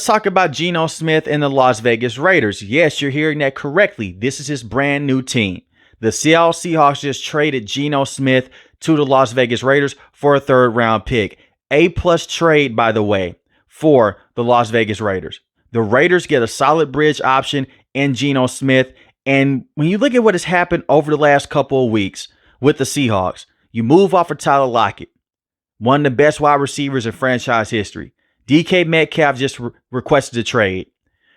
Let's talk about Geno Smith and the Las Vegas Raiders. Yes, you're hearing that correctly. This is his brand new team. The Seattle Seahawks just traded Geno Smith to the Las Vegas Raiders for a third-round pick. A-plus trade, by the way, for the Las Vegas Raiders. The Raiders get a solid bridge option in Geno Smith. And when you look at what has happened over the last couple of weeks with the Seahawks, you move off of Tyler Lockett, one of the best wide receivers in franchise history. DK Metcalf just requested a trade.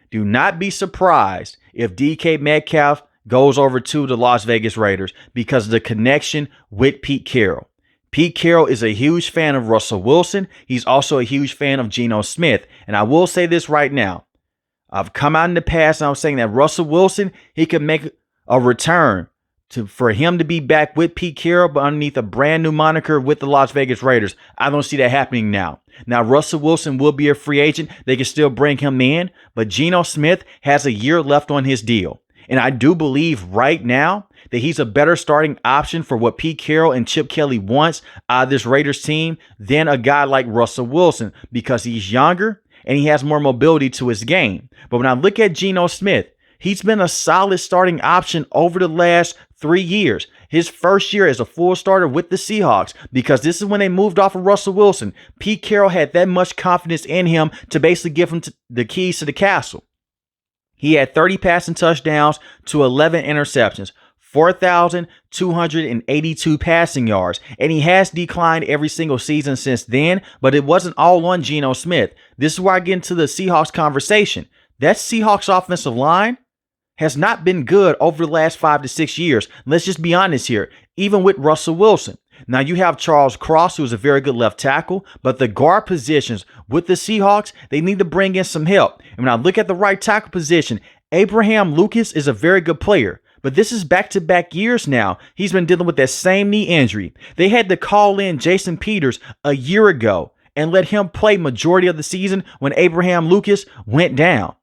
Do not be surprised if DK Metcalf goes over to the Las Vegas Raiders because of the connection with Pete Carroll. Pete Carroll is a huge fan of Russell Wilson. He's also a huge fan of Geno Smith. And I will say this right now. I've come out in the past and I was saying that Russell Wilson, he could make a return for him to be back with Pete Carroll, but underneath a brand new moniker with the Las Vegas Raiders. I don't see that happening now. Now, Russell Wilson will be a free agent. They can still bring him in, but Geno Smith has a year left on his deal. And I do believe right now that he's a better starting option for what Pete Carroll and Chip Kelly wants out of this Raiders team than a guy like Russell Wilson because he's younger and he has more mobility to his game. But when I look at Geno Smith, he's been a solid starting option over the last 3 years. His first year as a full starter with the Seahawks, because this is when they moved off of Russell Wilson. Pete Carroll had that much confidence in him to basically give him the keys to the castle. He had 30 passing touchdowns to 11 interceptions, 4,282 passing yards, and he has declined every single season since then, but it wasn't all on Geno Smith. This is where I get into the Seahawks conversation. That Seahawks offensive line has not been good over the last 5 to 6 years. Let's just be honest here, even with Russell Wilson. Now you have Charles Cross, who is a very good left tackle, but the guard positions with the Seahawks, they need to bring in some help. And when I look at the right tackle position, Abraham Lucas is a very good player, but this is back-to-back years now. He's been dealing with that same knee injury. They had to call in Jason Peters a year ago and let him play majority of the season when Abraham Lucas went down.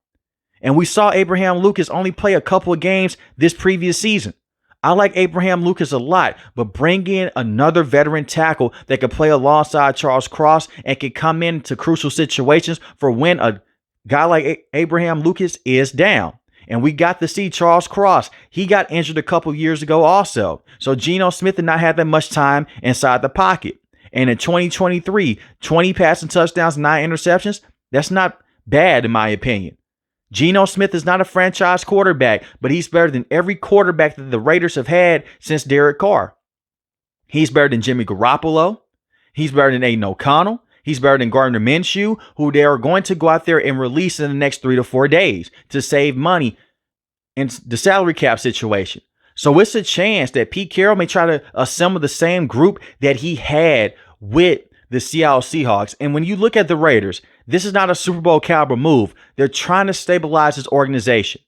And we saw Abraham Lucas only play a couple of games this previous season. I like Abraham Lucas a lot, but bring in another veteran tackle that could play alongside Charles Cross and can come into crucial situations for when a guy like Abraham Lucas is down. And we got to see Charles Cross. He got injured a couple years ago also. So Geno Smith did not have that much time inside the pocket. And in 2023, 20 passing touchdowns, 9 interceptions. That's not bad in my opinion. Geno Smith is not a franchise quarterback, but he's better than every quarterback that the Raiders have had since Derek Carr. He's better than Jimmy Garoppolo. He's better than Aiden O'Connell. He's better than Gardner Minshew, who they are going to go out there and release in the next 3 to 4 days to save money in the salary cap situation. So it's a chance that Pete Carroll may try to assemble the same group that he had with the Seattle Seahawks. And when you look at the Raiders, this is not a Super Bowl caliber move. They're trying to stabilize this organization.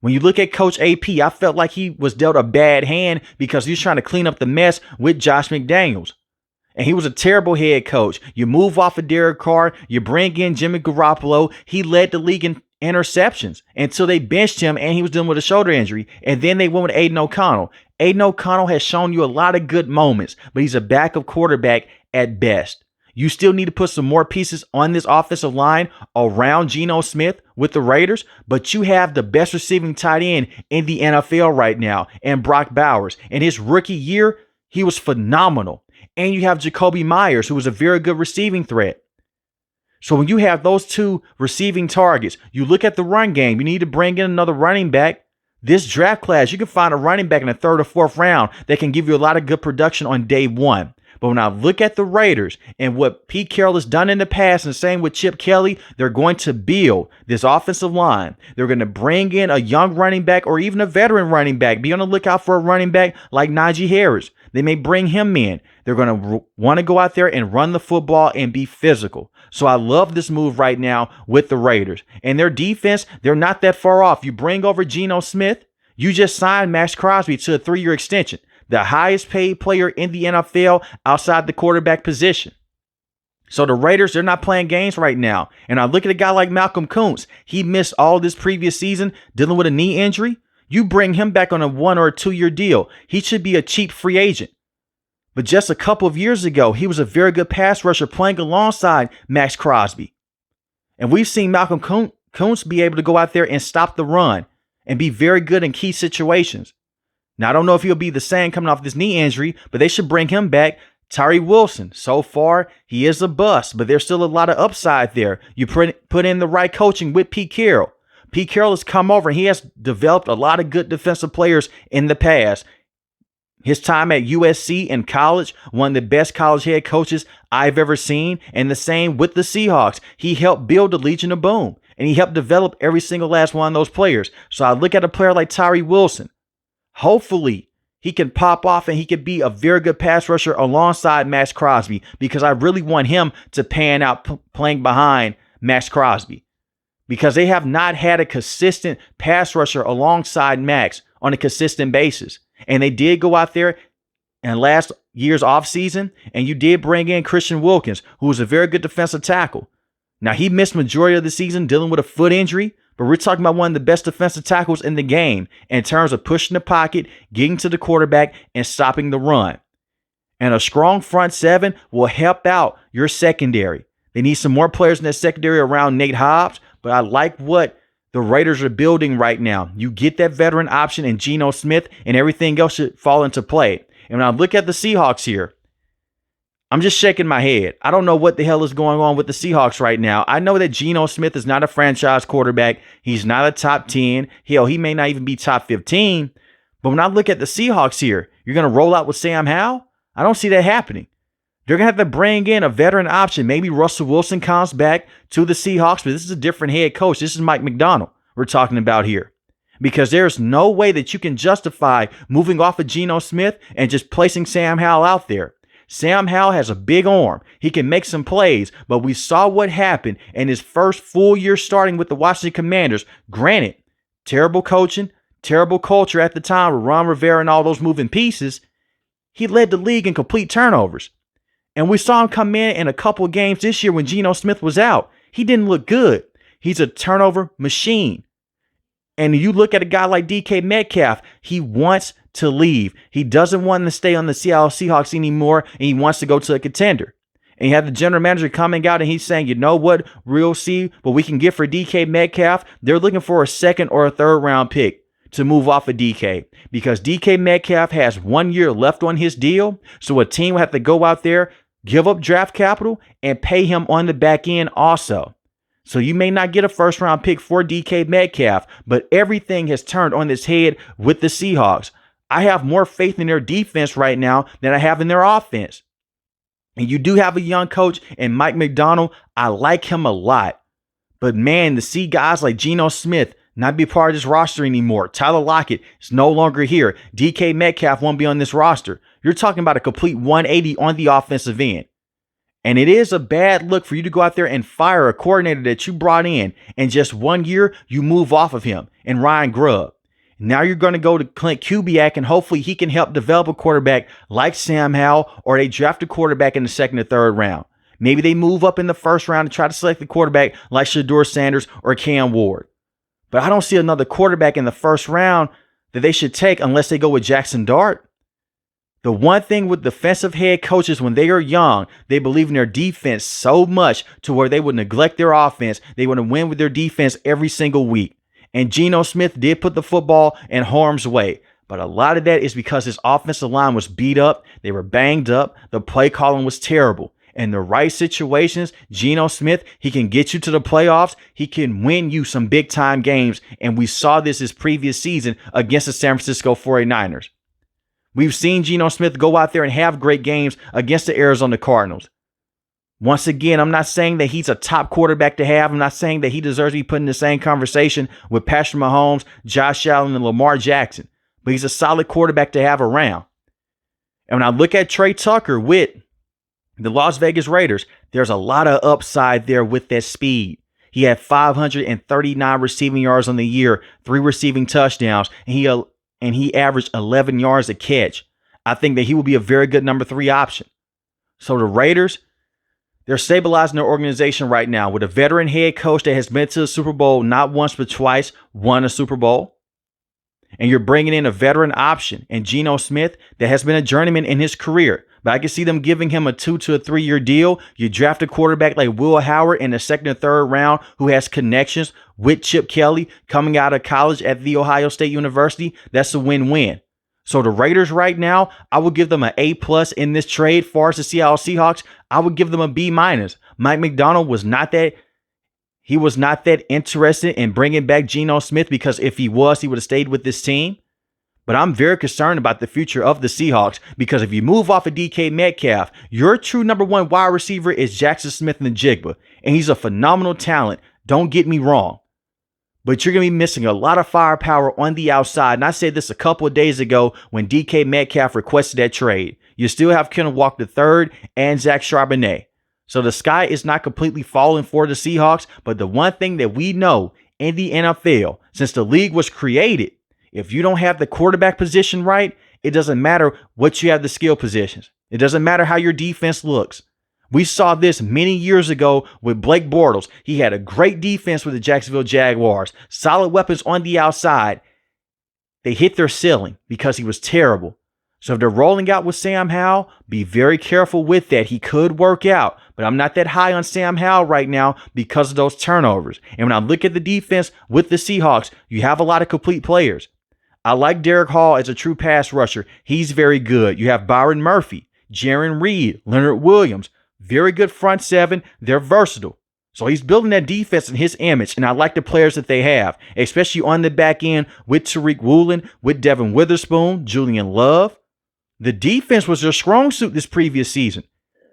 When you look at Coach AP, I felt like he was dealt a bad hand because he was trying to clean up the mess with Josh McDaniels. And he was a terrible head coach. You move off of Derek Carr, you bring in Jimmy Garoppolo. He led the league in interceptions until they benched him and he was dealing with a shoulder injury. And then they went with Aiden O'Connell. Aiden O'Connell has shown you a lot of good moments, but he's a backup quarterback at best. You still need to put some more pieces on this offensive line around Geno Smith with the Raiders, but you have the best receiving tight end in the NFL right now, and Brock Bowers. In his rookie year, he was phenomenal. And you have Jacoby Myers, who was a very good receiving threat. So when you have those two receiving targets, you look at the run game, you need to bring in another running back. This draft class, you can find a running back in the 3rd or 4th round that can give you a lot of good production on day one. But when I look at the Raiders and what Pete Carroll has done in the past, and same with Chip Kelly, they're going to build this offensive line. They're going to bring in a young running back or even a veteran running back. Be on the lookout for a running back like Najee Harris. They may bring him in. They're going to want to go out there and run the football and be physical. So I love this move right now with the Raiders. And their defense, they're not that far off. You bring over Geno Smith. You just signed Max Crosby to a 3-year extension, the highest paid player in the NFL outside the quarterback position. So the Raiders, they're not playing games right now. And I look at a guy like Malcolm Kuntz. He missed all this previous season dealing with a knee injury. You bring him back on a 1 or a 2-year deal. He should be a cheap free agent. But just a couple of years ago, he was a very good pass rusher playing alongside Max Crosby. And we've seen Malcolm Kuntz be able to go out there and stop the run and be very good in key situations. Now, I don't know if he'll be the same coming off this knee injury, but they should bring him back. Tyree Wilson, so far, he is a bust, but there's still a lot of upside there. You put in the right coaching with Pete Carroll. Pete Carroll has come over and he has developed a lot of good defensive players in the past. His time at USC in college, one of the best college head coaches I've ever seen, and the same with the Seahawks. He helped build the Legion of Boom, and he helped develop every single last one of those players. So I look at a player like Tyree Wilson. Hopefully, he can pop off and he could be a very good pass rusher alongside Max Crosby, because I really want him to pan out playing behind Max Crosby, because they have not had a consistent pass rusher alongside Max on a consistent basis. And they did go out there in last year's offseason, and you did bring in Christian Wilkins, who was a very good defensive tackle. Now, he missed majority of the season dealing with a foot injury, but we're talking about one of the best defensive tackles in the game in terms of pushing the pocket, getting to the quarterback, and stopping the run. And a strong front seven will help out your secondary. They need some more players in that secondary around Nate Hobbs, but I like what the Raiders are building right now. You get that veteran option in Geno Smith, and everything else should fall into play. And when I look at the Seahawks here, I'm just shaking my head. I don't know what the hell is going on with the Seahawks right now. I know that Geno Smith is not a franchise quarterback. He's not a top 10. Hell, he may not even be top 15. But when I look at the Seahawks here, you're going to roll out with Sam Howell? I don't see that happening. They're going to have to bring in a veteran option. Maybe Russell Wilson comes back to the Seahawks, but this is a different head coach. This is Mike McDonald we're talking about here. Because there's no way that you can justify moving off of Geno Smith and just placing Sam Howell out there. Sam Howell has a big arm. He can make some plays, but we saw what happened in his first full year starting with the Washington Commanders. Granted, terrible coaching, terrible culture at the time with Ron Rivera and all those moving pieces. He led the league in complete turnovers. And we saw him come in a couple of games this year when Geno Smith was out. He didn't look good. He's a turnover machine. And you look at a guy like DK Metcalf, he wants to leave. He doesn't want to stay on the Seattle Seahawks anymore, and he wants to go to a contender. And you have the general manager coming out and he's saying, you know what, we'll see what we can get for DK Metcalf. They're looking for a second or a third round pick to move off of DK, because DK Metcalf has 1 year left on his deal. So a team will have to go out there, give up draft capital, and pay him on the back end also. So you may not get a first round pick for DK Metcalf, but everything has turned on its head with the Seahawks. I have more faith in their defense right now than I have in their offense. And you do have a young coach in Mike McDonald. I like him a lot. But man, to see guys like Geno Smith not be part of this roster anymore. Tyler Lockett is no longer here. DK Metcalf won't be on this roster. You're talking about a complete 180 on the offensive end. And it is a bad look for you to go out there and fire a coordinator that you brought in just 1 year, you move off of him, and Ryan Grubb. Now you're going to go to Clint Kubiak, and hopefully he can help develop a quarterback like Sam Howell, or they draft a quarterback in the second or third round. Maybe they move up in the first round to try to select the quarterback like Shedeur Sanders or Cam Ward. But I don't see another quarterback in the first round that they should take unless they go with Jackson Dart. The one thing with defensive head coaches, when they are young, they believe in their defense so much to where they would neglect their offense. They want to win with their defense every single week. And Geno Smith did put the football in harm's way. But a lot of that is because his offensive line was beat up. They were banged up. The play calling was terrible. In the right situations, Geno Smith, he can get you to the playoffs. He can win you some big time games. And we saw this previous season against the San Francisco 49ers. We've seen Geno Smith go out there and have great games against the Arizona Cardinals. Once again, I'm not saying that he's a top quarterback to have. I'm not saying that he deserves to be put in the same conversation with Patrick Mahomes, Josh Allen, and Lamar Jackson. But he's a solid quarterback to have around. And when I look at Trey Tucker with the Las Vegas Raiders, there's a lot of upside there with that speed. He had 539 receiving yards on the year, 3 receiving touchdowns, and he averaged 11 yards a catch. I think that he will be a very good number 3 option. So the Raiders, they're stabilizing their organization right now with a veteran head coach that has been to the Super Bowl not once but twice, won a Super Bowl. And you're bringing in a veteran option in Geno Smith that has been a journeyman in his career. But I can see them giving him a 2 to 3 year deal. You draft a quarterback like Will Howard in the second or third round who has connections with Chip Kelly coming out of college at The Ohio State University. That's a win-win. So the Raiders right now, I would give them an A+ in this trade. Far as the Seattle Seahawks, I would give them a B-. Mike McDonald was not that interested in bringing back Geno Smith, because if he was, he would have stayed with this team. But I'm very concerned about the future of the Seahawks, because if you move off of DK Metcalf, your true number one wide receiver is Jackson Smith-Njigba, and he's a phenomenal talent. Don't get me wrong. But you're going to be missing a lot of firepower on the outside. And I said this a couple of days ago when DK Metcalf requested that trade. You still have Kenneth Walker III and Zach Charbonnet. So the sky is not completely falling for the Seahawks. But the one thing that we know in the NFL, since the league was created, if you don't have the quarterback position right, it doesn't matter what you have the skill positions. It doesn't matter how your defense looks. We saw this many years ago with Blake Bortles. He had a great defense with the Jacksonville Jaguars. Solid weapons on the outside. They hit their ceiling because he was terrible. So if they're rolling out with Sam Howell, be very careful with that. He could work out, but I'm not that high on Sam Howell right now because of those turnovers. And when I look at the defense with the Seahawks, you have a lot of complete players. I like Derek Hall as a true pass rusher. He's very good. You have Byron Murphy, Jaron Reed, Leonard Williams. Very good front seven. They're versatile. So he's building that defense in his image, and I like the players that they have, especially on the back end with Tariq Woolen, with Devin Witherspoon, Julian Love. The defense was their strong suit this previous season.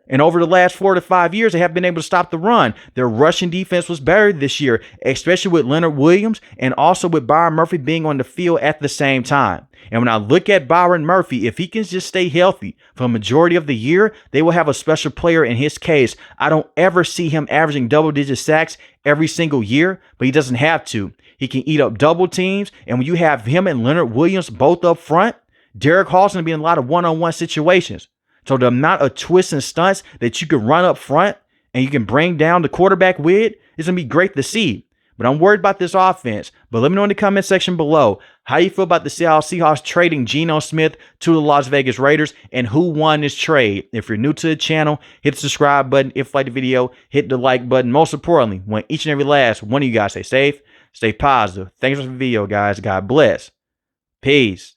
And over the last 4 to 5 years, they have been able to stop the run. Their rushing defense was better this year, especially with Leonard Williams and also with Byron Murphy being on the field at the same time. And when I look at Byron Murphy, if he can just stay healthy for a majority of the year, they will have a special player in his case. I don't ever see him averaging double-digit sacks every single year, but he doesn't have to. He can eat up double teams, and when you have him and Leonard Williams both up front, Derek Hall's going to be in a lot of one-on-one situations. So the amount of twists and stunts that you can run up front and you can bring down the quarterback with is going to be great to see. But I'm worried about this offense. But let me know in the comment section below how you feel about the Seattle Seahawks trading Geno Smith to the Las Vegas Raiders and who won this trade. If you're new to the channel, hit the subscribe button. If you like the video, hit the like button. Most importantly, want each and every last one of you guys stay safe, stay positive. Thanks for the video, guys. God bless. Peace.